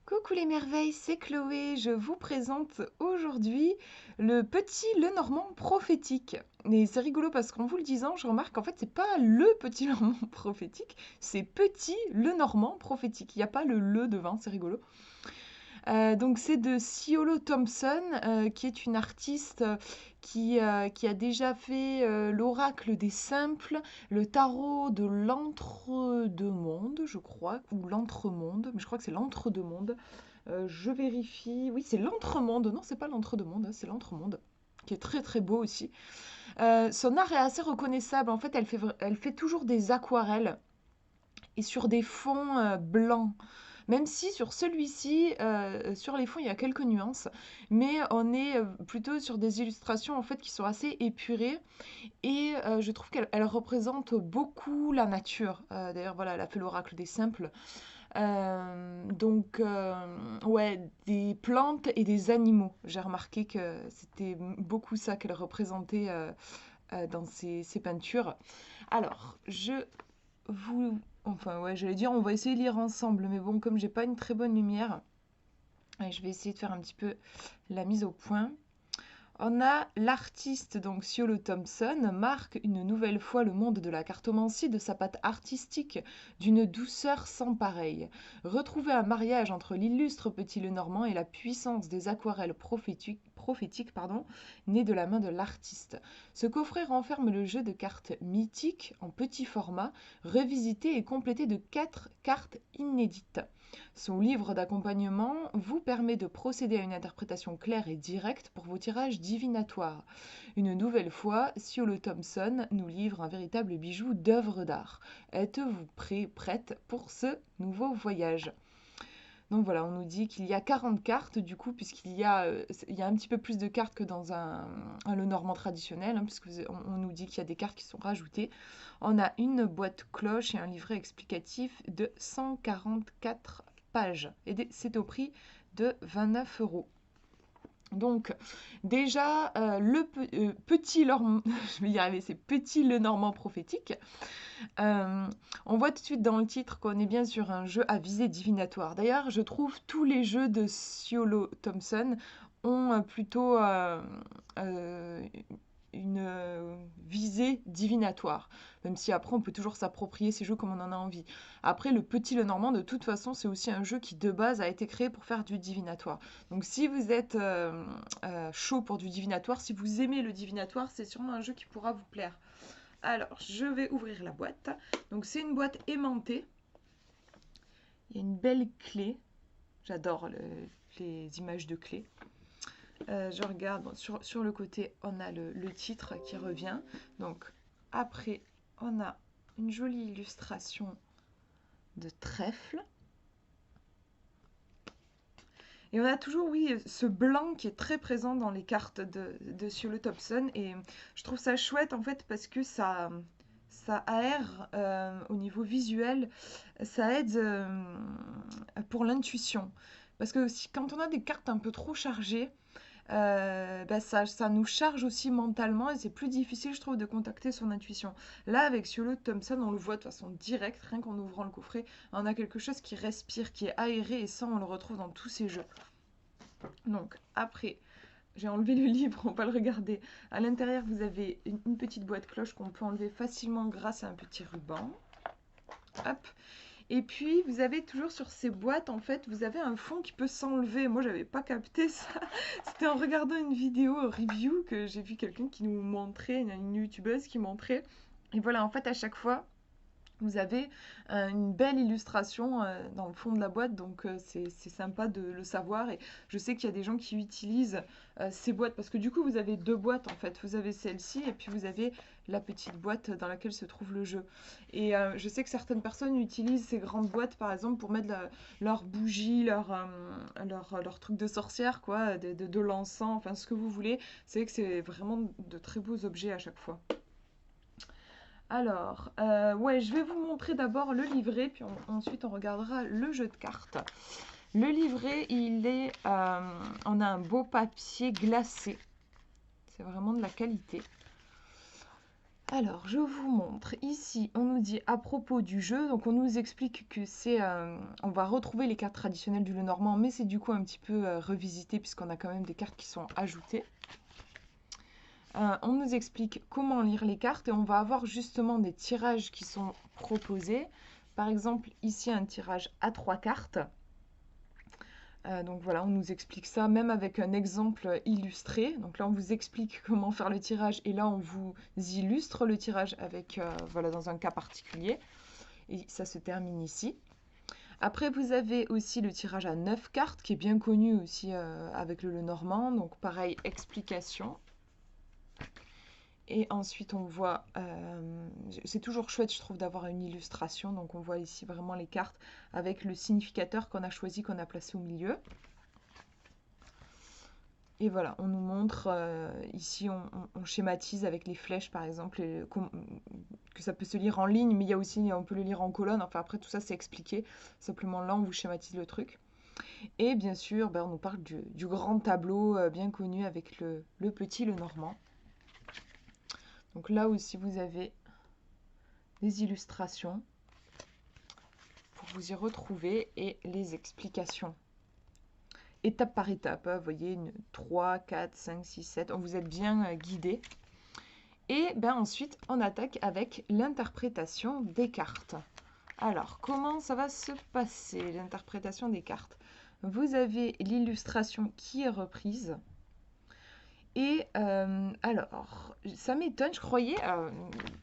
Coucou les merveilles, c'est Chloé. Je vous présente aujourd'hui le petit Lenormand prophétique. Et c'est rigolo parce qu'en vous le disant, je remarque qu'en fait, c'est pas le petit Lenormand prophétique, c'est petit Lenormand prophétique. Il n'y a pas le devant, c'est rigolo. Donc c'est de Ciolo Thompson, qui est une artiste qui a déjà fait l'oracle des simples, le tarot de l'entre-deux-mondes, je crois, ou l'entremonde, mais je crois que c'est l'entre-deux-mondes. Je vérifie, oui c'est l'entremonde, non c'est pas l'entre-deux-mondes, hein, c'est l'entremonde, qui est très très beau aussi. Son art est assez reconnaissable, en fait elle fait toujours des aquarelles et sur des fonds blancs. Même si sur celui-ci, sur les fonds, il y a quelques nuances, mais on est plutôt sur des illustrations en fait qui sont assez épurées et je trouve qu'elle représente beaucoup la nature. D'ailleurs, voilà, elle a fait l'oracle des simples. Ouais, des plantes et des animaux. J'ai remarqué que c'était beaucoup ça qu'elle représentait dans ses peintures. Alors, enfin, ouais, j'allais dire, on va essayer de lire ensemble, mais bon, comme j'ai pas une très bonne lumière, je vais essayer de faire un petit peu la mise au point. On a l'artiste, donc Ciolo Thompson, marque une nouvelle fois le monde de la cartomancie de sa patte artistique, d'une douceur sans pareille. Retrouver un mariage entre l'illustre petit Lenormand et la puissance des aquarelles prophétiques, nées de la main de l'artiste. Ce coffret renferme le jeu de cartes mythiques en petit format, revisité et complété de 4 cartes inédites. Son livre d'accompagnement vous permet de procéder à une interprétation claire et directe pour vos tirages divinatoires. Une nouvelle fois, Ciolo Thompson nous livre un véritable bijou d'œuvre d'art. Êtes-vous prête pour ce nouveau voyage? Donc voilà, on nous dit qu'il y a 40 cartes du coup, il y a un petit peu plus de cartes que dans un Lenormand traditionnel, hein, puisque on nous dit qu'il y a des cartes qui sont rajoutées. On a une boîte cloche et un livret explicatif de 144 pages. Et c'est au prix de 29 euros. Donc déjà, petit je vais y arriver, c'est petit Lenormand prophétique. Euh, on voit tout de suite dans le titre qu'on est bien sur un jeu à visée divinatoire. D'ailleurs, je trouve tous les jeux de Ciolo Thompson ont plutôt euh, une visée divinatoire. Même si après, on peut toujours s'approprier ces jeux comme on en a envie. Après, le Petit Lenormand, de toute façon, c'est aussi un jeu qui, de base, a été créé pour faire du divinatoire. Donc, si vous êtes chaud pour du divinatoire, si vous aimez le divinatoire, c'est sûrement un jeu qui pourra vous plaire. Alors, je vais ouvrir la boîte. Donc, c'est une boîte aimantée. Il y a une belle clé. J'adore les images de clés. Je regarde, bon, sur le côté, on a le titre qui revient. Donc, après, on a une jolie illustration de trèfle. Et on a toujours, oui, ce blanc qui est très présent dans les cartes de Ciolo Thompson. Et je trouve ça chouette, en fait, parce que ça aère au niveau visuel, ça aide pour l'intuition. Parce que quand on a des cartes un peu trop chargées, bah ça nous charge aussi mentalement et c'est plus difficile, je trouve, de contacter son intuition. Là, avec Ciolo Thompson, on le voit de façon directe, rien qu'en ouvrant le coffret, on a quelque chose qui respire, qui est aéré et ça, on le retrouve dans tous ces jeux. Donc, après, j'ai enlevé le livre, on va le regarder. À l'intérieur, vous avez une petite boîte cloche qu'on peut enlever facilement grâce à un petit ruban. Hop. Et puis, vous avez toujours sur ces boîtes, en fait, vous avez un fond qui peut s'enlever. Moi, j'avais pas capté ça. C'était en regardant une vidéo review que j'ai vu quelqu'un qui nous montrait, une youtubeuse qui montrait. Et voilà, en fait, à chaque fois, vous avez une belle illustration dans le fond de la boîte, donc c'est sympa de le savoir. Et je sais qu'il y a des gens qui utilisent ces boîtes, parce que du coup vous avez deux boîtes en fait. Vous avez celle-ci et puis vous avez la petite boîte dans laquelle se trouve le jeu. Et je sais que certaines personnes utilisent ces grandes boîtes par exemple pour mettre leurs bougies, leur trucs de sorcière, quoi, de l'encens, enfin ce que vous voulez. C'est vrai que c'est vraiment de très beaux objets à chaque fois. Alors, ouais, je vais vous montrer d'abord le livret, puis ensuite on regardera le jeu de cartes. Le livret, on a un beau papier glacé. C'est vraiment de la qualité. Alors, je vous montre. Ici, on nous dit à propos du jeu, donc on nous explique que c'est, on va retrouver les cartes traditionnelles du Lenormand, mais c'est du coup un petit peu revisité puisqu'on a quand même des cartes qui sont ajoutées. On nous explique comment lire les cartes et on va avoir justement des tirages qui sont proposés. Par exemple, ici un tirage à 3 cartes. Donc voilà, on nous explique ça, même avec un exemple illustré. Donc là, on vous explique comment faire le tirage et là, on vous illustre le tirage avec, voilà, dans un cas particulier. Et ça se termine ici. Après, vous avez aussi le tirage à 9 cartes qui est bien connu aussi avec le Lenormand. Donc pareil, explication. Et ensuite, on voit, c'est toujours chouette, je trouve, d'avoir une illustration. Donc on voit ici vraiment les cartes avec le significateur qu'on a choisi, qu'on a placé au milieu. Et voilà, on nous montre, ici on schématise avec les flèches par exemple, que ça peut se lire en ligne, mais il y a aussi, on peut le lire en colonne, enfin après tout ça c'est expliqué, simplement là on vous schématise le truc. Et bien sûr, ben, on nous parle du grand tableau bien connu avec le petit Lenormand. Donc là aussi vous avez des illustrations pour vous y retrouver et les explications. Étape par étape, vous voyez, 3, 4, 5, 6, 7, on vous êtes bien guidé. Et ben ensuite, on attaque avec l'interprétation des cartes. Alors, comment ça va se passer, l'interprétation des cartes? Vous avez l'illustration qui est reprise. Et alors, ça m'étonne, je croyais,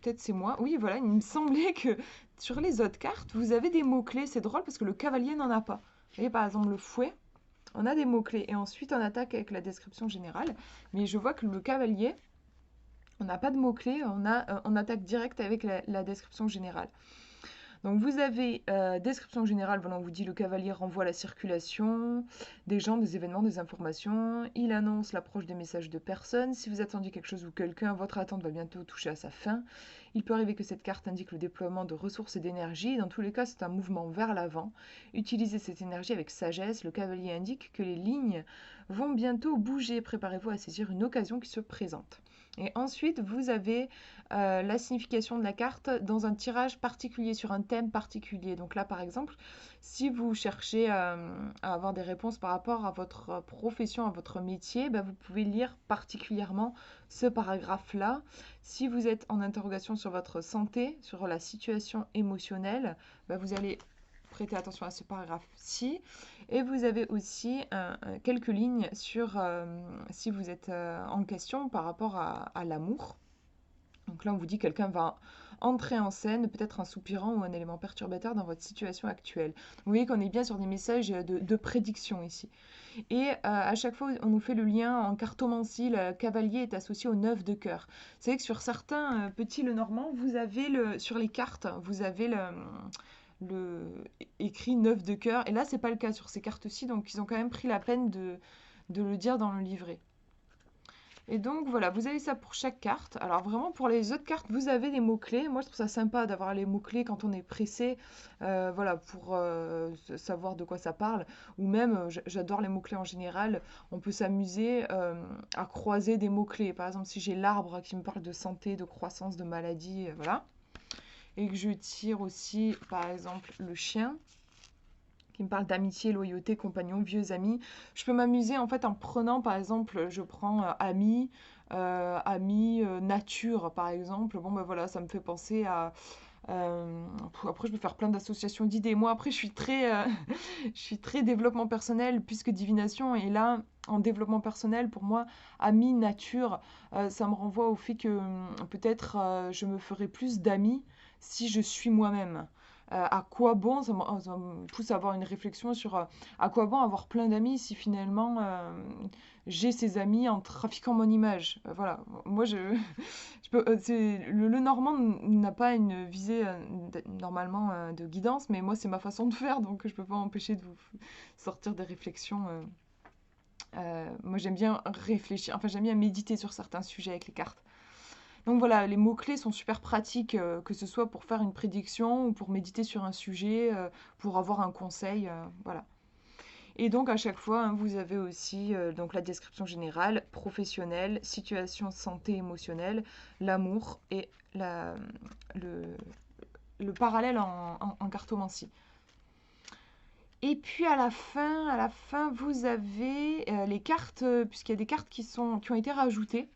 peut-être c'est moi, oui voilà, il me semblait que sur les autres cartes, vous avez des mots-clés. C'est drôle parce que le cavalier n'en a pas. Vous voyez par exemple le fouet, on a des mots-clés. Et ensuite, on attaque avec la description générale. Mais je vois que le cavalier, on n'a pas de mots-clés, on attaque direct avec la description générale. Donc vous avez description générale, voilà, on vous dit le cavalier renvoie la circulation des gens, des événements, des informations. Il annonce l'approche des messages de personnes. Si vous attendiez quelque chose ou quelqu'un, votre attente va bientôt toucher à sa fin. Il peut arriver que cette carte indique le déploiement de ressources et d'énergie. Dans tous les cas, c'est un mouvement vers l'avant. Utilisez cette énergie avec sagesse. Le cavalier indique que les lignes vont bientôt bouger. Préparez-vous à saisir une occasion qui se présente. Et ensuite, vous avez la signification de la carte dans un tirage particulier, sur un thème particulier. Donc là, par exemple, si vous cherchez à avoir des réponses par rapport à votre profession, à votre métier, bah, vous pouvez lire particulièrement ce paragraphe-là. Si vous êtes en interrogation sur votre santé, sur la situation émotionnelle, bah, vous allez prêter attention à ce paragraphe-ci. Et vous avez aussi quelques lignes sur si vous êtes en question par rapport à l'amour. Donc là, on vous dit que quelqu'un va entrer en scène, peut-être un soupirant ou un élément perturbateur dans votre situation actuelle. Vous voyez qu'on est bien sur des messages de prédiction ici. Et à chaque fois, on nous fait le lien en cartomancie, le cavalier est associé au 9 de cœur. Vous savez que sur certains petits Lenormand, vous avez sur les cartes, vous avez écrit 9 de cœur. Et là, c'est pas le cas sur ces cartes-ci, donc ils ont quand même pris la peine de le dire dans le livret. Et donc voilà, vous avez ça pour chaque carte. Alors vraiment pour les autres cartes, vous avez des mots-clés. Moi je trouve ça sympa d'avoir les mots-clés quand on est pressé, voilà, pour savoir de quoi ça parle. Ou même, j'adore les mots-clés en général, on peut s'amuser à croiser des mots-clés. Par exemple si j'ai l'arbre qui me parle de santé, de croissance, de maladie, voilà. Et que je tire aussi par exemple le chien, qui me parle d'amitié, loyauté, compagnon, vieux amis. Je peux m'amuser en fait en prenant par exemple, je prends ami, nature par exemple. Bon ben voilà, ça me fait penser à... après je peux faire plein d'associations d'idées. Moi après je suis très développement personnel puisque divination. Et là, en développement personnel, pour moi, ami, nature, ça me renvoie au fait que peut-être je me ferai plus d'amis si je suis moi-même. À quoi bon, ça me pousse à avoir une réflexion sur à quoi bon avoir plein d'amis si finalement j'ai ces amis en trafiquant mon image. Voilà, moi le Normand n'a pas une visée normalement de guidance, mais moi c'est ma façon de faire, donc je peux pas empêcher de vous sortir des réflexions. Moi j'aime bien réfléchir, enfin j'aime bien méditer sur certains sujets avec les cartes. Donc voilà, les mots-clés sont super pratiques, que ce soit pour faire une prédiction ou pour méditer sur un sujet, pour avoir un conseil, voilà. Et donc à chaque fois, hein, vous avez aussi donc la description générale, professionnelle, situation santé émotionnelle, l'amour et le, le parallèle en cartomancie. Et puis à la fin, vous avez les cartes, puisqu'il y a des cartes qui ont été rajoutées.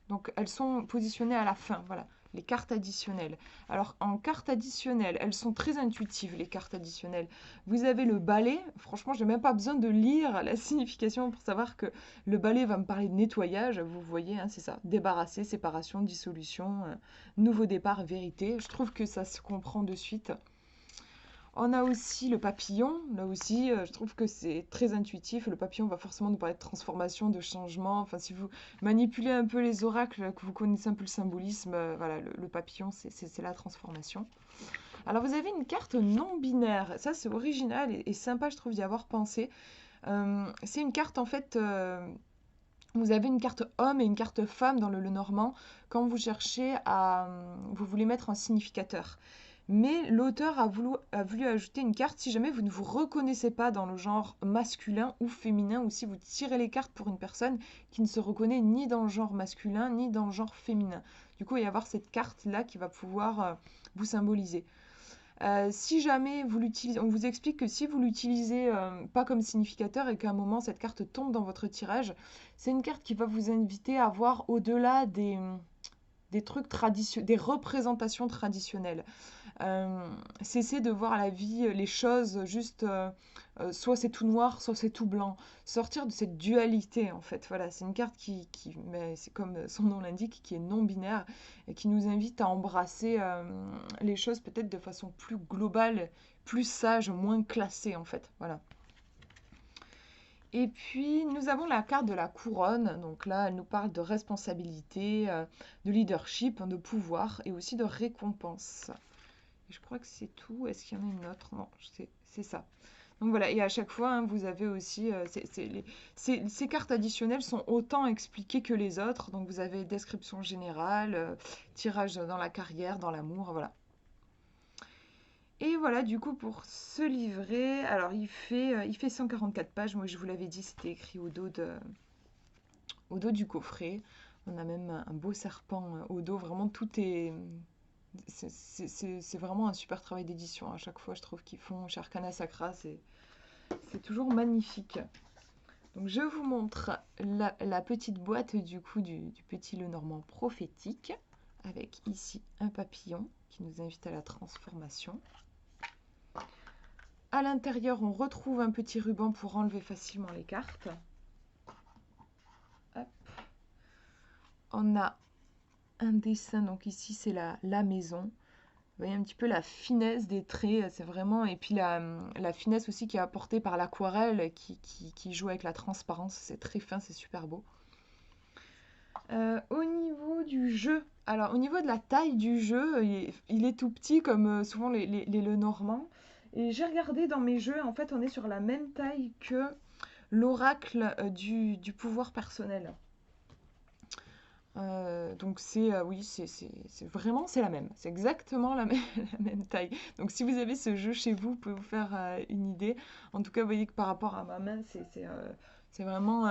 Donc elles sont positionnées à la fin, voilà, les cartes additionnelles. Alors en cartes additionnelles, elles sont très intuitives, les cartes additionnelles. Vous avez le balai, franchement, je n'ai même pas besoin de lire la signification pour savoir que le balai va me parler de nettoyage, vous voyez, hein, c'est ça, débarrasser, séparation, dissolution, nouveau départ, vérité. Je trouve que ça se comprend de suite. On a aussi le papillon. Là aussi, je trouve que c'est très intuitif. Le papillon va forcément nous parler de transformation, de changement. Enfin, si vous manipulez un peu les oracles, que vous connaissez un peu le symbolisme, voilà, le papillon, c'est la transformation. Alors, vous avez une carte non binaire. Ça, c'est original et sympa, je trouve, d'y avoir pensé. C'est une carte, en fait, vous avez une carte homme et une carte femme dans le Lenormand quand vous cherchez à... vous voulez mettre un significateur. Mais l'auteur a voulu ajouter une carte si jamais vous ne vous reconnaissez pas dans le genre masculin ou féminin, ou si vous tirez les cartes pour une personne qui ne se reconnaît ni dans le genre masculin ni dans le genre féminin. Du coup, il va y avoir cette carte-là qui va pouvoir vous symboliser. Si jamais vous l'utilisez, on vous explique que si vous l'utilisez pas comme significateur et qu'à un moment cette carte tombe dans votre tirage, c'est une carte qui va vous inviter à voir au-delà des trucs traditionnels, des représentations traditionnelles. Cesser de voir la vie, les choses juste soit c'est tout noir, soit c'est tout blanc. Sortir de cette dualité en fait. Voilà, c'est une carte mais c'est comme son nom l'indique, qui est non binaire et qui nous invite à embrasser les choses peut-être de façon plus globale, plus sage, moins classée en fait. Voilà. Et puis, nous avons la carte de la couronne. Donc là, elle nous parle de responsabilité, de leadership, de pouvoir et aussi de récompense. Et je crois que c'est tout. Est-ce qu'il y en a une autre? Non, c'est ça. Donc voilà, et à chaque fois, hein, vous avez aussi... ces cartes additionnelles sont autant expliquées que les autres. Donc vous avez description générale, tirage dans la carrière, dans l'amour, voilà. Et voilà, du coup, pour ce livret, alors il fait 144 pages. Moi, je vous l'avais dit, c'était écrit au dos du coffret. On a même un beau serpent au dos. Vraiment, tout est... C'est vraiment un super travail d'édition. À chaque fois, je trouve qu'ils font chez Arcana Sacra, c'est toujours magnifique. Donc, je vous montre la petite boîte du coup du petit Lenormand prophétique, avec ici un papillon qui nous invite à la transformation. À l'intérieur, on retrouve un petit ruban pour enlever facilement les cartes. Hop. On a un dessin, donc ici c'est la maison. Vous voyez un petit peu la finesse des traits, c'est vraiment... Et puis la finesse aussi qui est apportée par l'aquarelle qui joue avec la transparence, c'est très fin, c'est super beau. Au niveau du jeu, alors au niveau de la taille du jeu, il est tout petit comme souvent les Lenormand. Et j'ai regardé dans mes jeux, en fait on est sur la même taille que l'oracle du pouvoir personnel. Donc oui, c'est vraiment c'est la même, c'est exactement la même, la même taille. Donc si vous avez ce jeu chez vous, vous pouvez vous faire une idée. En tout cas, vous voyez que par rapport à ma main, c'est vraiment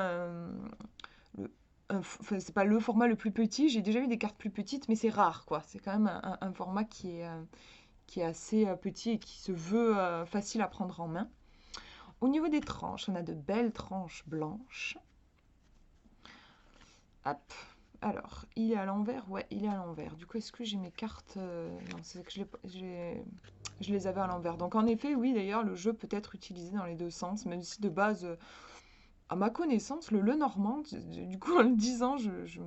enfin, c'est pas le format le plus petit. J'ai déjà vu des cartes plus petites, mais c'est rare, quoi. C'est quand même un format qui est assez petit et qui se veut facile à prendre en main. Au niveau des tranches, on a de belles tranches blanches. Hop. Alors, il est à l'envers? Ouais, il est à l'envers. Du coup, est-ce que j'ai mes cartes non, c'est que je les avais à l'envers. Donc, en effet, oui, d'ailleurs, le jeu peut être utilisé dans les deux sens, même si de base, à ma connaissance, le Lenormand, du coup, en le disant, je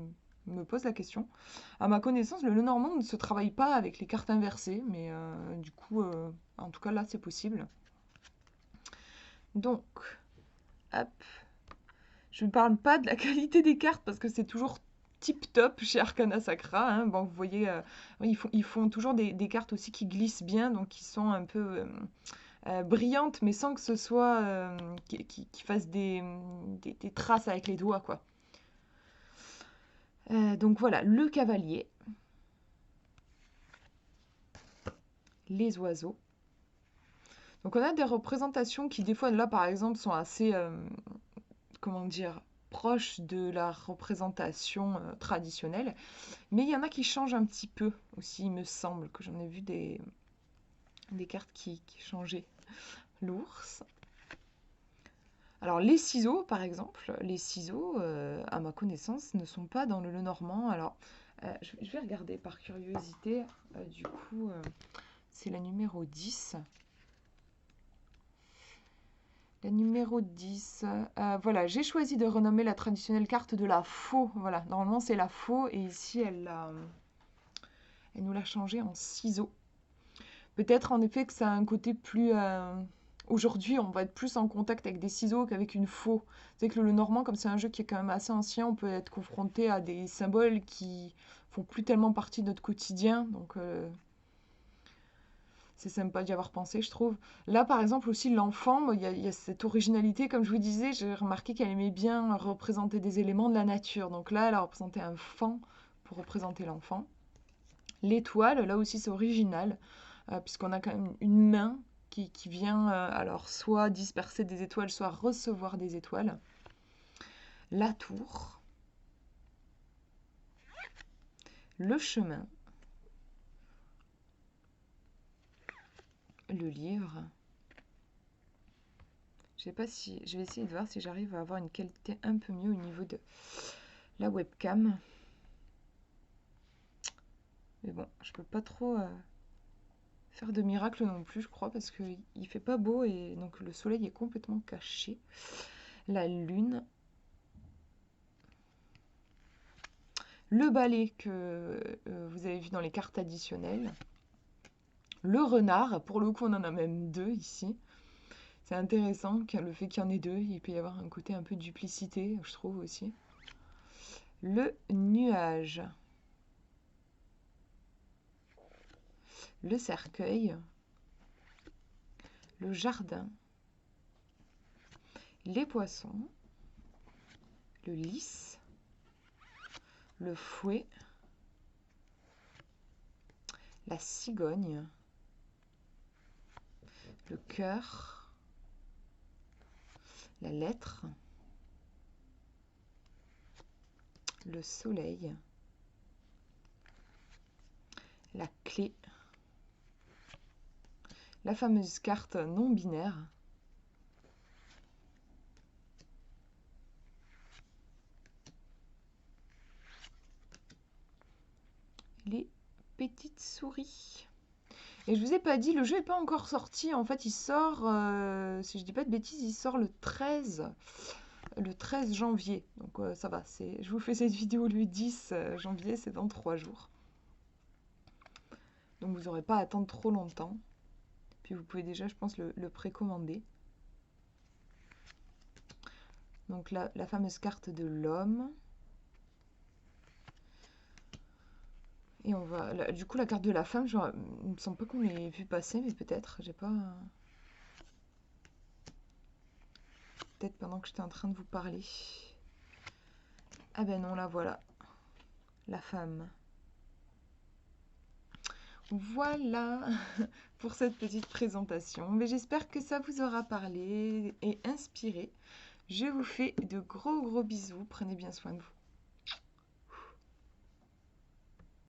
me pose la question. À ma connaissance, le Lenormand ne se travaille pas avec les cartes inversées, mais du coup, en tout cas, là, c'est possible. Donc, hop. Je ne parle pas de la qualité des cartes parce que c'est toujours tip top chez Arcana Sacra. Hein. Bon, vous voyez, ils font toujours des cartes aussi qui glissent bien, donc qui sont un peu brillantes, mais sans que ce soit qui fassent des traces avec les doigts, quoi. Donc voilà, le cavalier, les oiseaux. Donc on a des représentations qui des fois là par exemple sont assez, comment dire, proches de la représentation traditionnelle, mais il y en a qui changent un petit peu aussi, il me semble que j'en ai vu des cartes qui changeaient l'ours. Alors les ciseaux par exemple, les ciseaux à ma connaissance ne sont pas dans le Lenormand. Alors je vais regarder par curiosité, du coup c'est la numéro 10. La numéro 10, voilà, j'ai choisi de renommer la traditionnelle carte de la faux. Voilà, normalement c'est la faux et ici elle nous l'a changé en ciseaux. Peut-être en effet que ça a un côté plus... Aujourd'hui, on va être plus en contact avec des ciseaux qu'avec une faux. C'est que le Lenormand, comme c'est un jeu qui est quand même assez ancien, on peut être confronté à des symboles qui font plus tellement partie de notre quotidien. Donc c'est sympa d'y avoir pensé, je trouve. Là, par exemple, aussi, l'enfant, il y a cette originalité. Comme je vous disais, j'ai remarqué qu'elle aimait bien représenter des éléments de la nature. Donc là, elle a représenté un faon pour représenter l'enfant. L'étoile, là aussi, c'est original, puisqu'on a quand même une main qui vient alors soit disperser des étoiles, soit recevoir des étoiles. La tour, le chemin, le livre. Je sais pas si je vais essayer de voir si j'arrive à avoir une qualité un peu mieux au niveau de la webcam. Mais bon, je peux pas trop faire de miracle non plus, je crois, parce qu'il fait pas beau et donc le soleil est complètement caché. La lune. Le balai que vous avez vu dans les cartes additionnelles. Le renard, pour le coup on en a même deux ici. C'est intéressant le fait qu'il y en ait deux, il peut y avoir un côté un peu de duplicité, je trouve aussi. Le nuage. Le cercueil. Le jardin. Les poissons. Le lys. Le fouet. La cigogne. Le cœur. La lettre. Le soleil. La clé. La fameuse carte non binaire. Les petites souris. Et je vous ai pas dit, le jeu n'est pas encore sorti. En fait, il sort, si je dis pas de bêtises, il sort le 13 janvier. Donc ça va, je vous fais cette vidéo le 10 janvier, c'est dans 3 jours. Donc vous n'aurez pas à attendre trop longtemps. Puis vous pouvez déjà, je pense, le précommander. Donc la fameuse carte de l'homme. Et on va... du coup, la carte de la femme, genre, il me semble pas qu'on l'ait vu passer, mais peut-être, j'ai pas... Peut-être pendant que j'étais en train de vous parler. Ah ben non, la voilà. La femme. Voilà pour cette petite présentation. Mais j'espère que ça vous aura parlé et inspiré. Je vous fais de gros bisous. Prenez bien soin de vous.